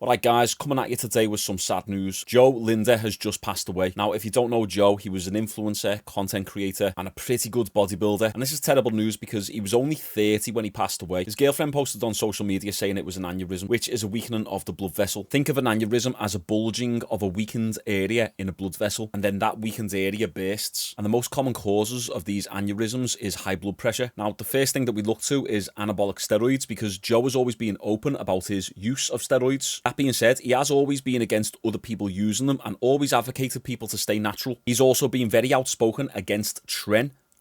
Alright guys, coming at you today with some sad news. Lindner has just passed away. Now, if you don't know Joe, he was an influencer, content creator, and a pretty good bodybuilder. And this is terrible news because he was only 30 when he passed away. His girlfriend posted on social media saying it was an aneurysm, which is a weakening of the blood vessel. Think of an aneurysm as a bulging of a weakened area in a blood vessel, and then that weakened area bursts. And the most common causes of these aneurysms is high blood pressure. Now, the first thing that we look to is anabolic steroids because Joe has always been open about his use of steroids. That being said, he has always been against other people using them and always advocated people to stay natural. He's also been very outspoken against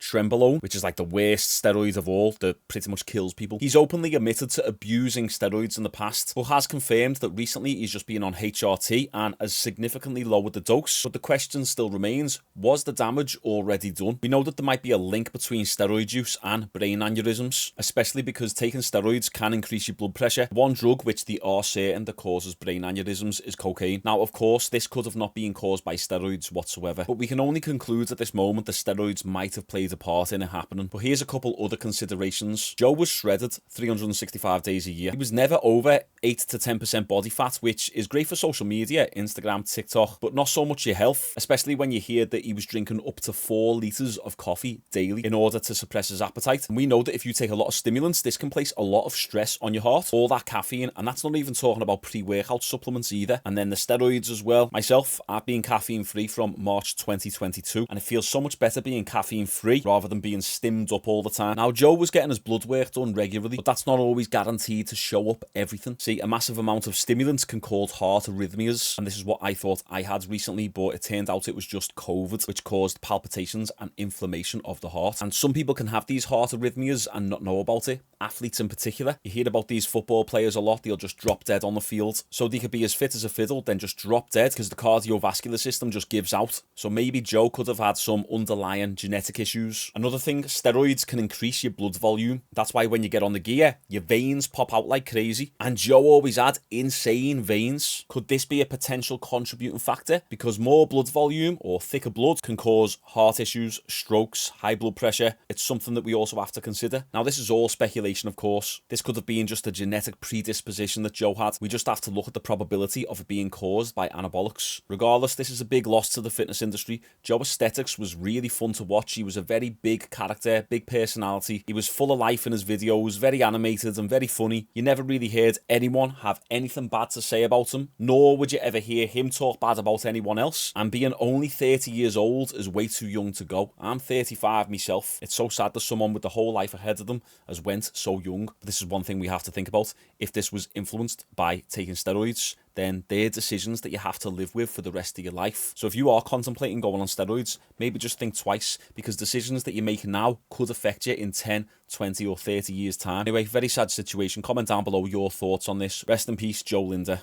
trenbolone, which is like the worst steroid of all that pretty much kills people. He's openly admitted to abusing steroids in the past, but has confirmed that recently he's just been on HRT and has significantly lowered the dose. But the question still remains, was the damage already done? We know that there might be a link between steroid use and brain aneurysms, especially because taking steroids can increase your blood pressure. One drug which they are certain that causes brain aneurysms is cocaine. Now, of course, this could have not been caused by steroids whatsoever, but we can only conclude at this moment that steroids might have played a part in it happening. But here's a couple other considerations. Joe was shredded 365 days a year. He was never over 8 to 10% body fat, which is great for social media, Instagram, TikTok, but not so much your health, especially when you hear that he was drinking up to 4 litres of coffee daily in order to suppress his appetite. And we know that if you take a lot of stimulants, this can place a lot of stress on your heart, all that caffeine, and that's not even talking about pre-workout supplements either. And then the steroids as well. Myself, I've been caffeine free from March 2022, and it feels so much better being caffeine free rather than being stimmed up all the time. Now, Joe was getting his blood work done regularly, but that's not always guaranteed to show up everything. See, a massive amount of stimulants can cause heart arrhythmias, and this is what I thought I had recently, but it turned out it was just COVID, which caused palpitations and inflammation of the heart. And some people can have these heart arrhythmias and not know about it. Athletes in particular. You hear about these football players a lot, they'll just drop dead on the field. So they could be as fit as a fiddle, then just drop dead because the cardiovascular system just gives out. So maybe Joe could have had some underlying genetic issues. Another thing, steroids can increase your blood volume. That's why when you get on the gear, your veins pop out like crazy. And Joe always had insane veins. Could this be a potential contributing factor? Because more blood volume or thicker blood can cause heart issues, strokes, high blood pressure. It's something that we also have to consider. Now, this is all speculation, of course. This could have been just a genetic predisposition that Joe had. We just have to look at the probability of it being caused by anabolics. Regardless, this is a big loss to the fitness industry. Joe Aesthetics was really fun to watch. He was a very big character, big personality. He was full of life in his videos, very animated and very funny. You never really heard anyone have anything bad to say about him, nor would you ever hear him talk bad about anyone else. And being only 30 years old is way too young to go. I'm 35 myself. It's so sad that someone with the whole life ahead of them has went so young. But this is one thing we have to think about. If this was influenced by taking steroids, then they're decisions that you have to live with for the rest of your life. So if you are contemplating going on steroids, maybe just think twice, because decisions that you make now could affect you in 10, 20 or 30 years time. Anyway, very sad situation. Comment down below your thoughts on this. Rest in peace, Joe Lindner.